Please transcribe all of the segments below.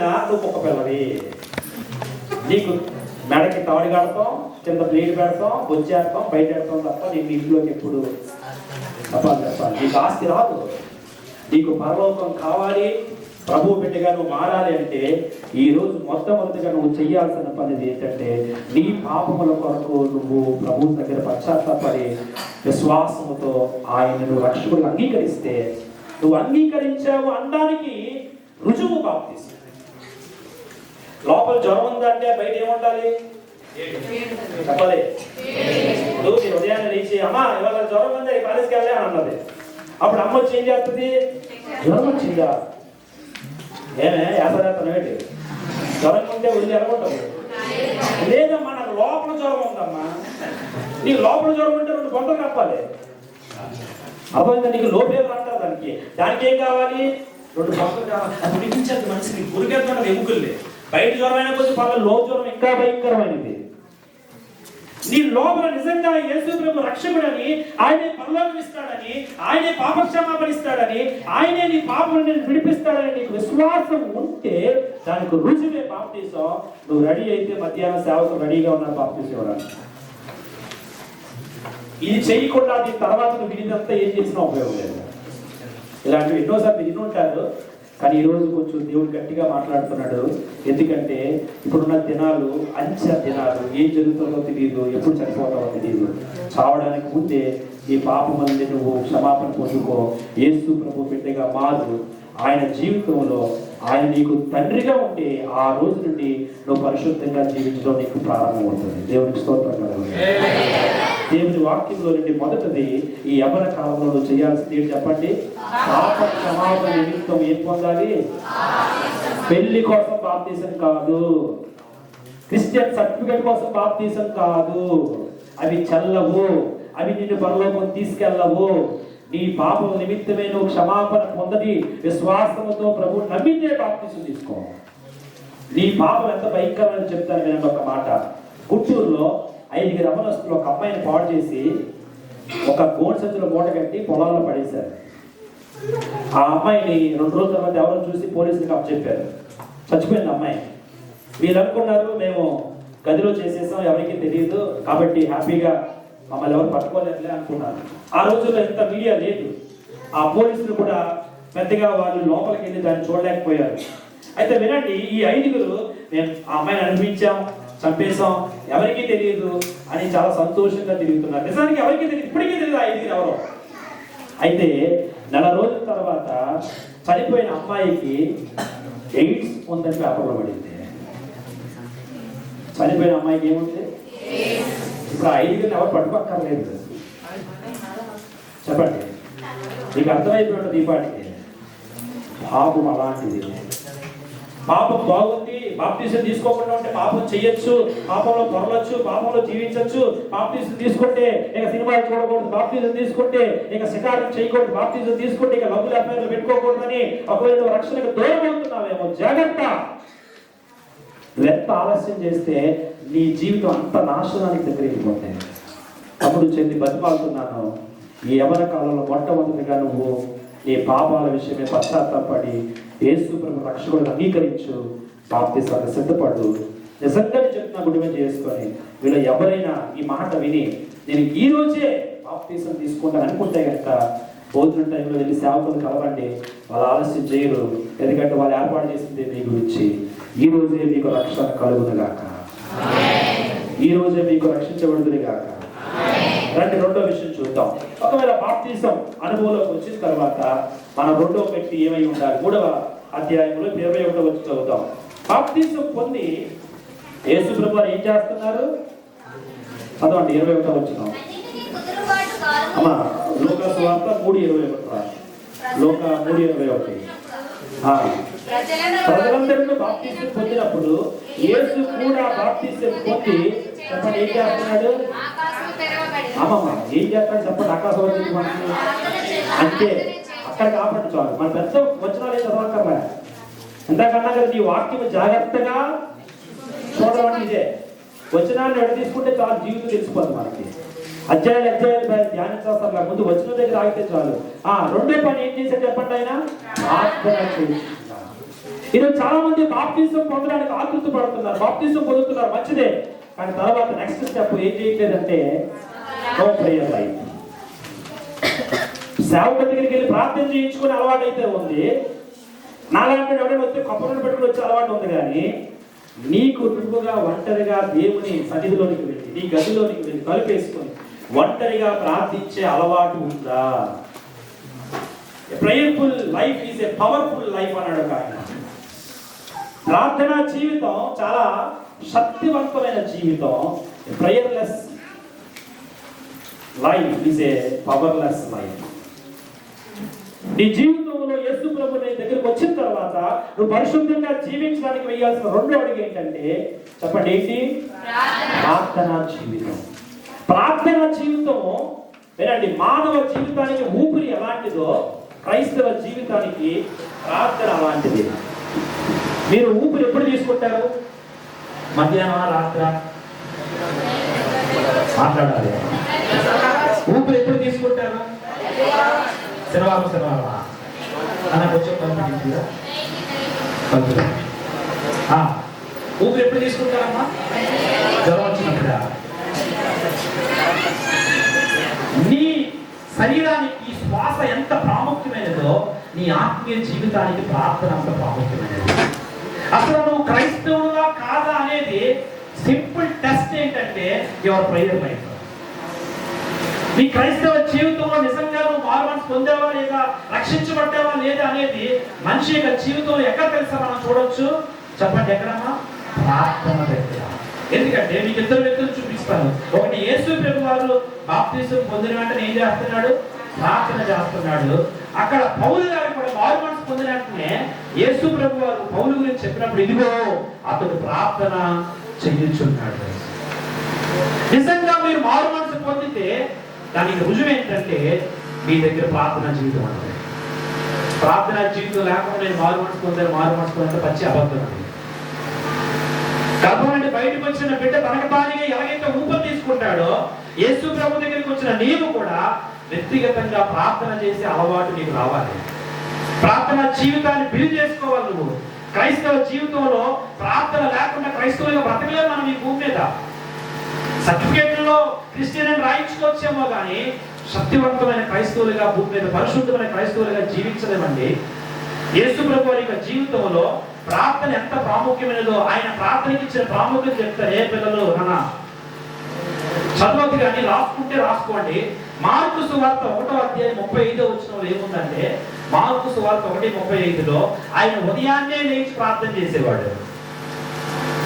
వచ్చినా నువ్వు కుక్క పిల్లవి. నీకు మెడకి తాడు కడతాం, కింద ప్లేట్ పెడతాం, బొచ్చేస్తాం, బయట పెడతాం తప్ప నీకు ఇంట్లోకి ఎప్పుడు చెప్పాలి. నీకు ఆస్తి రాదు. నీకు పరలోకం కావాలి, ప్రభు బిడ్డగా నువ్వు మారాలి అంటే ఈరోజు మొట్టమొదటిగా నువ్వు చేయాల్సిన పని ఏంటంటే నీ పాపముల కొరకు నువ్వు ప్రభు దగ్గర పశ్చాత్తాపడి విశ్వాసముతో ఆయనను రక్షకుడు అంగీకరిస్తే, నువ్వు అంగీకరించావు అనడానికి రుజువు బాప్తిసం. లోపల జ్వరం ఉందంటే బయట ఏముండాలి చెప్పాలి. ఇప్పుడు మీరు ఉదయాన్నే లేచి అమ్మా ఇవాళ జ్వరం ఉంది కాలేజీకి వెళ్ళే అని అన్నది. అప్పుడు అమ్మ వచ్చి ఏం చేస్తుంది? జ్వరం వచ్చిందా? ఏమే యాసరేతనం ఏంటి? జ్వరం ఉంటే వెళ్ళి అనుకుంటావు. లేదమ్మా నాకు లోపల జ్వరం ఉందమ్మా. నీకు లోపల జ్వరం ఉంటే 2 గంటలు కప్పాలి. అర్థమైందా? నీకు లోపేలు అంటారు దానికి ఏం కావాలి? 2 గంటలు కావాలి. అది వినిపించదు మనిషికి. గురికెత్తున్న ఎముకలే. బయట జ్వరమైన కొద్ది పర్లేదు, లోపు జ్వరం ఇంకా భయంకరమైనది. నీ లోపల నిజంగా యేసు ప్రభు రక్షకుడని, ఆయనే పరలోకం ఇస్తాడని, ఆయనే పాపక్షమాపణ ఇస్తాడని, ఆయనే నీ పాపలను విడిపిస్తాడని నీకు విశ్వాసం ఉంటే దానికి రుజువే బాప్తీసం. నువ్వు రెడీ అయితే మధ్యాహ్నం సేవకు రెడీగా ఉన్న బాప్తీసం ఇవ్వడానికి. ఇది చేయకుండా దీని తర్వాత నువ్వు వినిదంతా ఏం చేసినా ఉపయోగం లేదు. ఇలాంటివి ఎన్నోసార్లు విని ఉంటారు. కానీ ఈరోజు కొంచెం దేవుడు గట్టిగా మాట్లాడుతున్నాడు. ఎందుకంటే ఇప్పుడున్న దినాలు అంచె దినాలు. ఏం జరుగుతుందో తెలియదు, ఎప్పుడు చనిపోతావో తెలియదు. చావడానికి ముందే ఈ పాపములని నువ్వు క్షమాపణ పొందుకో. యేసు ప్రభు బిడ్డగా మారు. ఆయన జీవితంలో ఆయన నీకు తండ్రిగా ఉంటే ఆ రోజు నుండి నువ్వు పరిశుద్ధంగా జీవించడం నీకు ప్రారంభమవుతుంది. దేవునికి స్తోత్రం కలుగుతుంది. దేవుని వాక్యంలో నుండి మొదటిది ఈ యవ్వన కాలంలో నువ్వు చేయాల్సింది ఏంటి చెప్పండి? పాప క్షమాపణ నిమిత్తం ఏం పొందాలి? పెళ్లి కోసం బాప్తీసం కాదు, క్రిస్టియన్ సర్టిఫికెట్ కోసం బాప్తీసం కాదు. అవి చల్లవు, అవి నిన్ను పరలోకం తీసుకెళ్ళవు. నీ పాపం నిమిత్తమే నువ్వు క్షమాపణ పొందది విశ్వాసముతో ప్రభు నమ్మితే బాప్తీసం తీసుకో. నీ పాపం ఎంత భయంకరమని చెప్తాను వినండి ఒక మాట. గుంటూరులో 5 రమణస్తులు ఒక అమ్మాయిని పాడు చేసి ఒక గోడు సంచులో మూట కట్టి పొలాల్లో పడేశారు. ఆ అమ్మాయిని 2 రోజుల తర్వాత ఎవరో చూసి పోలీసులకు అప్పచెప్పారు. చచ్చిపోయింది అమ్మాయి. వీళ్ళు అనుకున్నారు మేము గదిలో చేసేసాం, ఎవరికి తెలియదు కాబట్టి హ్యాపీగా మమ్మల్ని ఎవరు పట్టుకోలేదులే అనుకున్నారు. ఆ రోజుల్లో ఇంత మీడియా లేదు. ఆ పోలీసులు కూడా పెద్దగా వాళ్ళు లోపలికి వెళ్ళి దాన్ని చూడలేకపోయారు. అయితే వినండి, ఈ 5గురు మేము ఆ అమ్మాయిని అనిపించాం, చంపేశాం, ఎవరికీ తెలియదు అని చాలా సంతోషంగా తిరుగుతున్నారు. నిజానికి ఎవరికీ తెలియదు, ఇప్పటికీ తెలియదు ఆ 5గురు ఎవరో. అయితే 4 రోజుల తర్వాత చనిపోయిన అమ్మాయికి ఎయిడ్స్ ఉందని పేపర్లో పడింది. చనిపోయిన అమ్మాయికి ఏముంది? ఇప్పుడు ఆ 5గురిని ఎవరు పట్టుపక్కర్లేదు. చెప్పండి, నీకు అర్థమైపోయింది ఈ పాటికి. పాపం అలాంటిది. పాపం బాగుంది, బాప్తీసం తీసుకోకుండా ఉంటే పాపం చెయ్యొచ్చు, పాపంలో పొరలొచ్చు, పాపంలో జీవించవచ్చు. బాప్తీసం తీసుకుంటే ఇక సినిమాలు చూడకూడదు, బాప్తీసం తీసుకుంటే ఇక శికారం చేయకూడదు, బాప్తీసం తీసుకుంటే ఇక లవ్వుల అఫైర్లు పెట్టుకోకూడదని ఒకవేళ రక్షణకు దూరం అవుతున్నావేమో జాగ్రత్త. ఎంత ఆలస్యం చేస్తే నీ జీవితం అంత నాశనానికి దగ్గరైపోతాయి. తమ్ముడు చెల్లి బతిమాలుతున్నాను, ఈ యవ్వన కాలంలో మొట్టమొదటిగా నువ్వు నీ పాపాల విషయమే పశ్చాత్తాపడి యేసు ప్రభు రక్షకుడిని అంగీకరించు, బాప్తీసానికి సిద్ధపడు. నిజంగానే చెప్తున్నా గుడి మీద చేసుకొని వీళ్ళు ఎవరైనా ఈ మాట విని నేను ఈ రోజే బాప్తీసం తీసుకుంటాను అనుకుంటే కనుక భోజనం టైంలో వెళ్ళి సేవకులు కలవండి. వాళ్ళు ఆలస్యం చేయరు, ఎందుకంటే వాళ్ళు ఏర్పాటు చేసింది మీ గురించి. ఈ రోజే మీకు రక్షణ కలుగునుగాక, ఈ రోజే మీకు రక్షించబడుదురుగాక. రండి, 2వ విషయం చూద్దాం. ఒకవేళ బాప్తీసం అనుభవంలోకి వచ్చిన తర్వాత మన 2వ వ్యక్తి ఏమై ఉండాలి? 3వ అధ్యాయంలో 21వ వచ్చి చదువుతాం. బాప్తీసం పొంది యేసు ప్రభు ఏం చేస్తున్నారు? చదవండి 21వ వచ్చిన అమ్మా. లోకా సువార్త 3:21. లోకా 3:21. ప్రజలందరిలో బాప్తీసం పొందినప్పుడు యేసు కూడా బాప్తీసం పొంది చెప్పండి ఏం చేస్తున్నాడు? అమ్మమ్మ ఏం చేస్తాడు చెప్పండి? ఆకాశం వచ్చింది మనకి అంటే అక్కడ కాబట్టి చాలు, మన పెద్ద వచనాలు ఏం చదవక్కర్లే. ఎంతకన్నా కదా నీ వాక్యం జాగ్రత్తగా చూడడం ఇదే. వచనాన్ని ఎడ తీసుకుంటే చాలు, జీవితం తెలిసిపోతుంది మనకి. అధ్యాయాలు ధ్యానించాల్సిన ముందు వచనం దగ్గర ఆగితే చాలు. 2వ పని ఏం చేశాడు చెప్పండి? ఆయన ప్రార్థన చేస్తున్నా. ఈరోజు చాలా మంది బాప్తిజం పొందడానికి ఆతృత పడుతున్నారు, బాప్తిజం పొందుతున్నారు, మంచిదే. కానీ తర్వాత నెక్స్ట్ స్టెప్ ఏం చేయట్లేదంటే నో ప్రేయర్ లైఫ్. సేవకుడి దగ్గరికి వెళ్ళి ప్రార్థన చేయించుకునే అలవాటు అయితే ఉంది. నాలాంటి ఎవరైనా వస్తే కొబ్బరిని పెట్టుకుని వచ్చే అలవాటు ఉంది. కానీ నీకు నువ్వుగా ఒంటరిగా దేవుని సన్నిధిలోనికి వెళ్ళి, నీ గదిలోనికి వెళ్ళి తలుపేసుకొని ఒంటరిగా ప్రార్థించే అలవాటు ఉందా? Prayerful life is a powerful life అన్నాడు ఆయన. ప్రార్థనా జీవితం చాలా శక్తివంతమైన జీవితం. Prayerless life is a powerless life. నీ జీవితంలో యేసు ప్రభు నీ దగ్గరికి వచ్చిన తర్వాత నువ్వు పరిశుద్ధంగా జీవించడానికి వేయాల్సిన రెండో అడుగు ఏంటంటే చెప్పండి, ఏంటి? ప్రార్థనా జీవితం. ప్రార్థనా జీవితం వినండి, మానవ జీవితానికి ఊపిరి ఎలాంటిదో క్రైస్తవ జీవితానికి ప్రార్థన అలాంటిది. మీరు ఊపిరి ఎప్పుడు తీసుకుంటారు? మధ్యాహ్నం, రాత్ర? మాట్లాడాలి. ఊపిరి ఎప్పుడు తీసుకుంటారు? శనివారం అన్నకు వచ్చే పంపించిందా? ఊపిరి ఎప్పుడు తీసుకుంటారమ్మా? జ్వరం వచ్చినప్పుడా? నీ శరీరానికి శ్వాస ఎంత ప్రాముఖ్యమైనదో నీ ఆత్మీయ జీవితానికి ప్రార్థన అంత ప్రాముఖ్యమైనది. అసలు నువ్వు క్రైస్తవులా కాదా అనేది సింపుల్ టెస్ట్ ఏంటంటే యువర్ ప్రేయర్ లైఫ్. నీ క్రైస్తవ జీవితంలో నిజంగా నువ్వు మారుమనసు పొందావా లేదా, రక్షించబడ్డావా లేదా అనేది మనిషి యొక్క జీవితంలో ఎక్కడ తెలుసా మనం చూడొచ్చు? చెప్పండి, ఎక్కడమ్మా? ప్రార్థన దగ్గర. ఎందుకంటే మీకు ఇద్దరు వ్యక్తులు చూపిస్తాను. ఒకటి, యేసు ప్రభు వారు బాప్తిజం పొందిన వెంటనే ఏం చేస్తున్నాడు? ప్రార్థన చేస్తున్నాడు. అక్కడ పౌలు గారు కూడా మారుమనసు పొందిన వెంటనే యేసు ప్రభు వారు పౌలు గురించి చెప్పినప్పుడు ఇదిగో అతడు ప్రార్థన చెల్లించున్నాడు. నిజంగా మీరు మారుమనసు పొందితే దానికి రుజువు ఏంటంటే మీ దగ్గర ప్రార్థనా జీవితం ఉంటుంది. ప్రార్థనా జీవితం లేకుండా నేను మారుమనసు పొందాను పచ్చి అబద్ధం. గర్భం నుండి బయటకు వచ్చిన బిడ్డ తనకు తానుగా ఎలాగైతే ఊపిరి తీసుకుంటాడో, యేసు ప్రభు దగ్గరికి వచ్చిన నీవు కూడా వ్యక్తిగతంగా ప్రార్థన చేసే అలవాటు నీకు రావాలి. ప్రార్థన జీవితాన్ని బిల్డ్ చేసుకోవాలి. నువ్వు క్రైస్తవ జీవితంలో ప్రార్థన లేకుండా క్రైస్తవులుగా బ్రతకలేదు మనం ఈ భూమి మీద. సర్టిఫికేట్లో క్రిస్టియన్ అని రాయించుకోవచ్చేమో కానీ శక్తివంతమైన క్రైస్తవులుగా భూమి మీద పరిశుద్ధమైన క్రైస్తవులుగా జీవించలేమండి. యేసు ప్రభు వారి యొక్క జీవితంలో ప్రార్థన ఎంత ప్రాముఖ్యమైనదో ఆయన ప్రార్థనకి ఇచ్చిన ప్రాముఖ్యత చెప్తారు. ఏ పిల్లలు నాన్న చదవద్దు కానీ రాసుకుంటే రాసుకోండి. మార్కు సువార్త 1:35 ఏముందంటే, మార్కు సువార్త 1:35 ఆయన ఉదయాన్నే లేచి ప్రార్థన చేసేవాడు.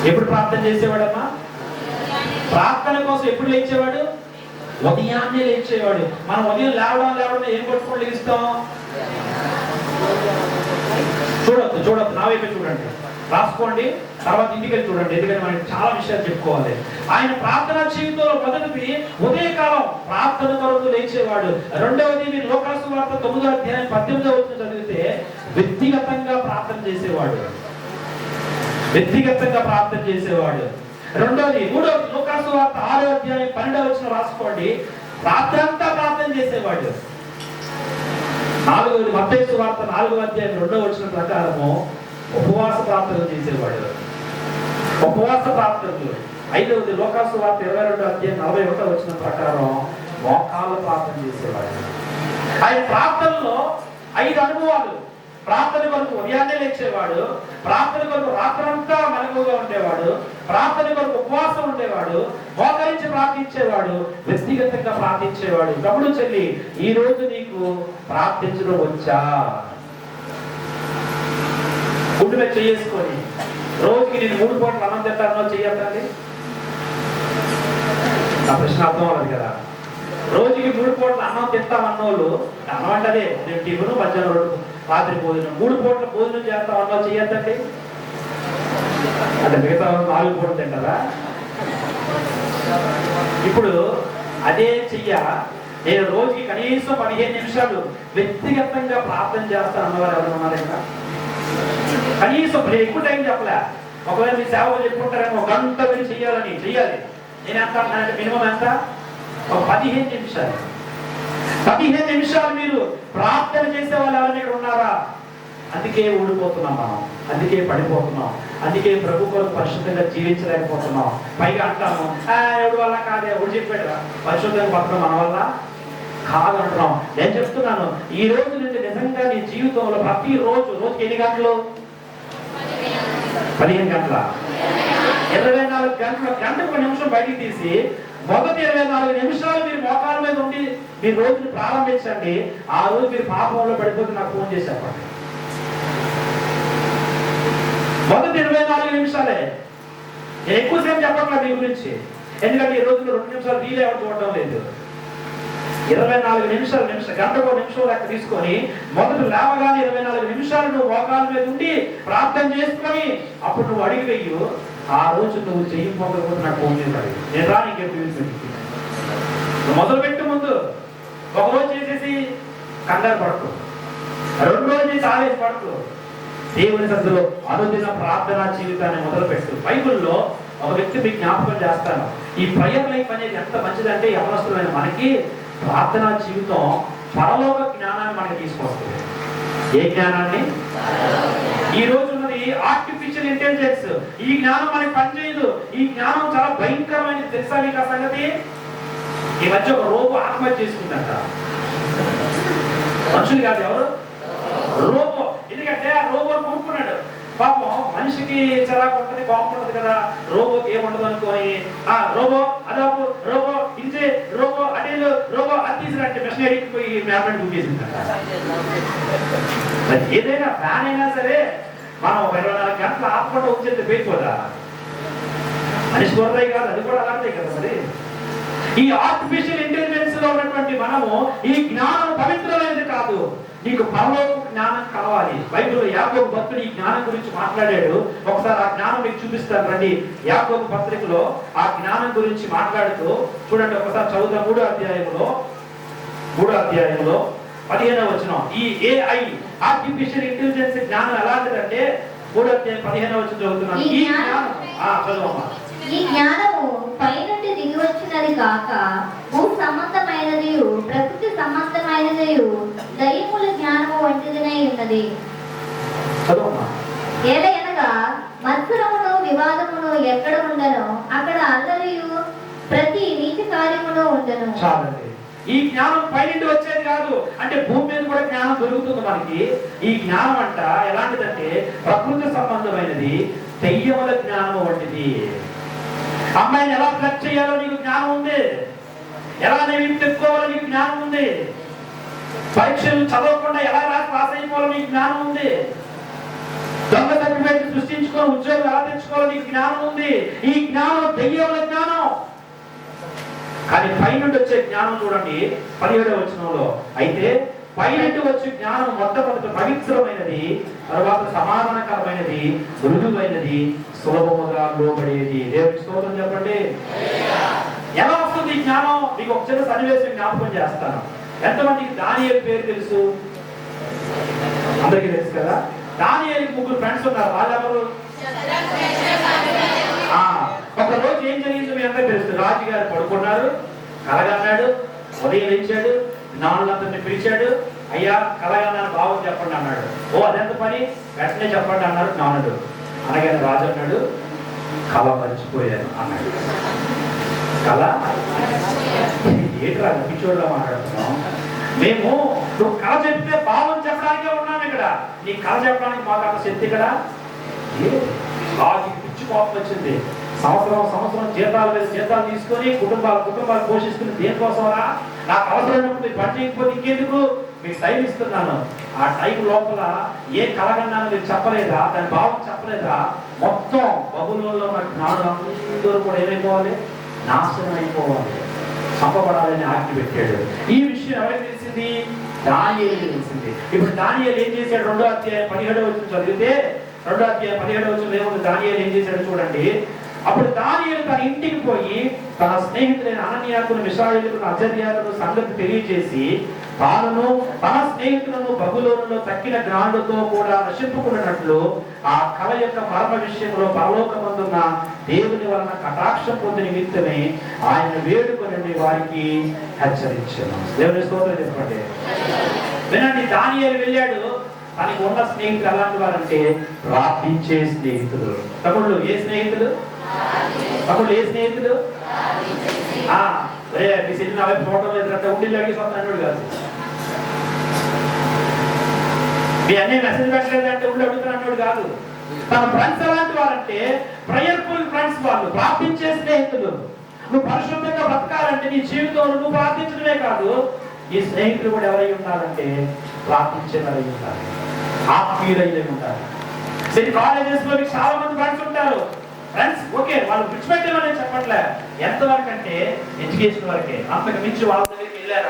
ఎప్పుడు ప్రార్థన చేసేవాడమ్మా? ప్రార్థన కోసం ఎప్పుడు లేచేవాడు? ఉదయాన్నే లేచేవాడు. మనం ఉదయం లేవడం ఏం పట్టుకొని లేస్తాం? చూడొద్దు నా వైపే చూడండి, రాసుకోండి, తర్వాత ఇంటికి వెళ్ళి చూడండి. ఎందుకంటే మనకి చాలా విషయాలు చెప్పుకోవాలి. ఆయన ప్రార్థనా జీవితంలో మొదటిది ఉదయకాలం ప్రార్థన కొరకు లేచేవాడు. రెండవది మీరు లోకాసు సువార్త 9:18 చదివితే వ్యక్తిగతంగా ప్రార్థన చేసేవాడు. రెండోది, మూడవది లోకాసు సువార్త 6:12 రాసుకోండి, రాత్రి అంతా ప్రార్థన చేసేవాడు. నాలుగవది మత్తయి సువార్త 4:2 ప్రకారము ఉపవాస ప్రార్థనలు చేసేవాడు. ఐదవది లోకాసు సువార్త 22:41 ప్రకారం మోకాళ్ళ ప్రార్థన చేసేవాడు. ఆయన ప్రార్థనలో 5 అనుభవాలు. ప్రార్థన కొరకు ఉదయాన్నే లేచేవాడు, ప్రార్థన కొరకు రాత్రంతా మెలకువగా ఉండేవాడు, ప్రార్థన కొరకు ఉపవాసం ఉండేవాడు, మోకరించి ప్రార్థించేవాడు, వ్యక్తిగతంగా ప్రార్థించేవాడు. తమ్ముడు చెల్లి, ఈ రోజు నీకు ప్రార్థించడం వచ్చా? గుండు మీద చేసుకొని రోజుకి నేను 3 పూటలు అన్నం తింటానో చెయ్యాలి? నా ప్రశ్న అర్థం అవ్వదు కదా. రోజుకి 3 పూటలు అన్నం తింటామన్నోళ్ళు, అన్నం అంటే నేను టిఫిన్, మధ్యాహ్నం రాత్రి భోజనం, 3 పూటల భోజనం చేస్తామన్నా చెయ్యొద్దండి. అంటే మిగతా 4 పూటలు తింటారా? ఇప్పుడు అదే నేను రోజుకి కనీసం 15 నిమిషాలు వ్యక్తిగతంగా ప్రార్థన చేస్తాను అన్నవారు ఎవరు ఉన్నారైనా? కనీసం ఎక్కువ టైం చెప్పలే. ఒకవేళ మీ సేవలు చెప్పుకుంటారేమో 1 గంట వెళ్ళి చెయ్యాలి. నేను ఎంత అంటే మినిమం ఎంత? ఒక 15 నిమిషాలు. 15 నిమిషాలు మీరు ప్రార్థన చేసే వాళ్ళు ఎవరైనా ఇక్కడ ఉన్నారా? అందుకే ఊడిపోతున్నాం మనం, అందుకే పడిపోతున్నాం, అందుకే ప్రభు కొరకు పరిశుద్ధంగా జీవించలేకపోతున్నాం. పైగా అంటాము ఎవడి వల్ల కాదే, ఎవడు చెప్పాడు పరిశుద్ధంగా బతకడం మన వల్ల కాదు అంటున్నాం. నేను చెప్తున్నాను, ఈ రోజు నుంచి నిజంగా నీ జీవితంలో ప్రతి రోజుకి ఎన్ని గంటలు? 15 గంటల, 24 గంటల, గంటకు 1 నిమిషం బయటికి తీసి మొదటి 24 నిమిషాలు మీరు మోకాల మీద ఉండి మీరు రోజుని ప్రారంభించండి. ఆ రోజు మీరు పాపంలో పడిపోతే నాకు ఫోన్ చేసి చెప్పండి. మొదటి 24 నిమిషాలే. నేను ఎక్కువసేపు చెప్పట్లా మీ గురించి, ఎందుకంటే ఈ రోజులో 2 నిమిషాలు రీల్ ఎవరు చూడటం లేదు. 24 నిమిషాలు, గంటకు 1 నిమిషం లెక్క తీసుకొని మొదట లేవగానే 24 నిమిషాలు నువ్వు మోకాల మీద ఉండి ప్రార్థన చేసుకొని అప్పుడు నువ్వు అడిగి వెయ్యు. ఆ రోజు నువ్వు చేయకపోతే నాకు ఫోన్ చేశాడు, నేను రా నీకు నువ్వు మొదలు పెట్టు. ముందు ఒక రోజు చేసేసి కంగారు పడుకో, 2 రోజులు చేసి ఆవేశ పడుకో. దేవుని సన్నిధిలో అనుదిన ప్రార్థనా జీవితాన్ని మొదలు పెట్టు. బైబిల్లో ఒక వ్యక్తి మీకు జ్ఞాపకం చేస్తాను. ఈ ప్రేయర్ లైఫ్ అనేది ఎంత మంచిదంటే యవనస్తులైన మనకి ప్రార్థనా జీవితం పరలోక జ్ఞానాన్ని మనకి తీసుకొస్తుంది. ఏ జ్ఞానాన్ని? ఈ రోజు ఉన్నది ఆర్టిఫిషియల్ ఇంటెలిజెన్స్. ఈ జ్ఞానం మనకి పనిచేయదు. ఈ జ్ఞానం చాలా భయంకరమైనది. తెలుసా మీకు ఆ సంగతి? ఈ మధ్య ఒక రోబో ఆత్మహత్య చేసుకుందంట. మనుషులు కాదు, ఎవరు? రోబో. ఎందుకంటే ఆ రోబో కొనుక్కున్నాడు. పాపం మనిషికి చిరాకు ఉంటుంది, బాగుంటుంది కదా, రోబోకి ఏముండదు అనుకోని రోబో అదాపు, రోబో ఇంచే, రోబో అడేలు, రోబో అతీసినట్టు మిషన్ ఎడికిపోయి మ్యాప్మెంట్ దూకేసిందంట. ఏదైనా ఫ్యాన్ అయినా సరే మనం 24 గంటలు ఆపకుండా వచ్చేది పోయిపోదా? మనిషి కొరదాయి కాదు, అది కూడా అలాంటిదే కదా. మరి ఈ ఆర్టిఫిషియల్ ఇంటెలిజెన్స్ లో ఉన్నటువంటి మనము ఈ జ్ఞానం పవిత్రమైనది కాదు. నీకు పరలోక జ్ఞానం కావాలి. బైబిల్లో యాకోబు భక్తుడు ఈ జ్ఞానం గురించి మాట్లాడాడు. ఒకసారి ఆ జ్ఞానం మీకు చూపిస్తాను రండి. యాకోబు పత్రికలో ఆ జ్ఞానం గురించి మాట్లాడుతూ చూడండి, ఒకసారి చదువుతాం. 3వ అధ్యాయంలో 15వ వచనం. ఈ AI ఆర్టిఫిషియల్ ఇంటెలిజెన్స్ జ్ఞానం ఎలాంటిదంటే 3వ అధ్యాయం 15వ వచనం చదువుతున్నాను. ఈ జ్ఞానం చదువమ్మా. ఈ జ్ఞానము పైనుండి దిగి వచ్చినది కాక భూ సంబంధమైనది, ప్రకృతి సంబంధమైనది, దయ్యముల జ్ఞానము వంటిదినై ఉన్నది. ఏలయనగా మత్సరమును వివాదమును ఎక్కడ ఉండను అక్కడ అల్లరియు ప్రతి నీతి కార్యమును ఉండను. ఈ జ్ఞానం పైనుండి వచ్చేది కాదు. అంటే భూమి మీద కూడా జ్ఞానం దొరుకుతుంది మనకి. ఈ జ్ఞానం అంట ఎలాంటిదంటే ప్రకృతి సంబంధమైనది, దయ్యముల జ్ఞానము వంటిది. అమ్మాయిని ఎలా ఫ్లడ్ చేయాలో నీకు జ్ఞానం ఉంది. ఎలా నేను తెచ్చుకోవాలో నీకు జ్ఞానం ఉంది. పరీక్షలు చదవకుండా ఎలా రాసి పాస్ అయిపోవాలో నీకు జ్ఞానం ఉంది. దొంగ సర్టిఫికేట్ సృష్టించుకొని ఉద్యోగం ఎలా తెచ్చుకోవాలో నీకు జ్ఞానం ఉంది. ఈ జ్ఞానం దయ్యముల జ్ఞానం. కానీ పైనుండి వచ్చే జ్ఞానం చూడండి 17వ వచనంలో. అయితే పైనుండి వచ్చే జ్ఞానం మొట్టమొదటి పవిత్రమైనది, తర్వాత సమాధానకరమైనది, మృదువైనది, సులభముగా లోబడేది. దేవునికి స్తోత్రం చెప్పండి. ఎలా వస్తుంది ఈ జ్ఞానం? మీకు ఒక చిన్న సన్నివేశం జ్ఞాపకం చేస్తాను. ఎంతమందికి దానియేలు పేరు తెలుసు? అందరికీ తెలుసు కదా. దానియేలుకి 3 ఫ్రెండ్స్ ఉన్నారు. వాళ్ళెవరు? ఒక రోజు ఏం జరిగిందో మీ అందరికీ తెలుసు. రాజుగారు పడుకున్నారు, కలగన్నాడు, ఉదయం లేచాడు, నాన్నలందరినీ పిలిచాడు. అయ్యా కలగన్నాను, బాబు చెప్పండి అన్నాడు. ఓ అదెంత పని, వెంటనే చెప్పండి అన్నాడు నానుడు. అనగానే రాజు అన్నాడు, కళ మర్చిపోయాను అన్నాడు. కళ ఏంటి రాజు పిచ్చోడులో మాట్లాడుతున్నాం మేము? నువ్వు కళ చెప్తే భావం చెప్పడానికే ఉన్నాం ఇక్కడ. నీ కళ చెప్పడానికి మాకు అంత శక్తి ఇక్కడ. రాజుకి పిచ్చి కోపం వచ్చింది. సంవత్సరం జీతాలు మీద జీతాలు తీసుకొని కుటుంబాలు పోషిస్తుంది దేనికోసమరా? నాకు అవసరమైనప్పుడు మీరు పని చేయకపోతే ఇంకెందుకు? మీకు టైం ఇస్తున్నాను. ఆ టైం లోపల ఏ కలగన్నాను మీరు చెప్పలేదా? దాని భావం చెప్పలేదా? మొత్తం బబులోన్లో ఉన్న జ్ఞానం అందరూ కూడా ఏమైపోవాలి? నాశనం అయిపోవాలి, చంపబడాలని ఆజ్ఞ పెట్టాడు. ఈ విషయం ఎవరికి తెలిసింది? దానియేలుకి తెలిసింది. ఇప్పుడు దానియేలు ఏం చేశాడు? 2వ అధ్యాయం 17వ వచనం చదివితే 2వ అధ్యాయం 17వ వచనం ఏముంది? దానియేలు ఏం చేశాడు చూడండి. అప్పుడు దానియేలు తన ఇంటికి పోయి తన స్నేహితులైన అననీయాకును, మిషాయేలును, అజర్యాకును సంగతి తెలియజేసి తాను తన స్నేహితులను బబులోనులో తక్కిన జ్ఞానులతో కూడా నశింపుకున్నట్లు ఆ కళ యొక్క మర్మ విషయంలో పరలోకమందున్న దేవుని వలన కటాక్షం పొంది నిమిత్తమే ఆయన వేడుకొని వారికి హెచ్చరించాను. దేవుని స్తోత్రం చెప్పండి. వినండి, దానియేలు వెళ్ళాడు. తనకు ఉన్న స్నేహితులు ఎలాంటి వారంటే ప్రార్థించే స్నేహితులు. తమ్ముళ్ళు ఏ స్నేహితులు? తమ్ముళ్ళు ఏ స్నేహితులు? మీ సిటీ నా వైపు చూడటం లేదంటే ఉండిలోకి సొంత అన్నాడు కాదు. మీ అన్ని మెసేజ్ పెట్టలేదంటే ఉండి అడుగుతున్నాడు కాదు. తన ఫ్రెండ్స్ ఎలాంటి వారంటే ప్రేయర్ఫుల్ ఫ్రెండ్స్, వాళ్ళు ప్రార్థించే స్నేహితులు. నువ్వు పరిశుద్ధంగా బ్రతకాలంటే నీ జీవితంలో నువ్వు ప్రార్థించడమే కాదు, ఈ స్నేహితులు కూడా ఎవరై ఉన్నారంటే ప్రార్థించేవారై ఉంటారు, ఆత్మీయులై ఉంటారు. కాలేజెస్ లో మీకు చాలా మంది ఫ్రెండ్స్ ఉంటారు. ఫ్రెండ్స్ ఓకే, వాళ్ళు విడిచిపెట్టేమని చెప్పట్లే, ఎంతవరకు అంటే ఎడ్యుకేషన్ వరకే. అంతకు మించి వాళ్ళ దగ్గరికి వెళ్ళారా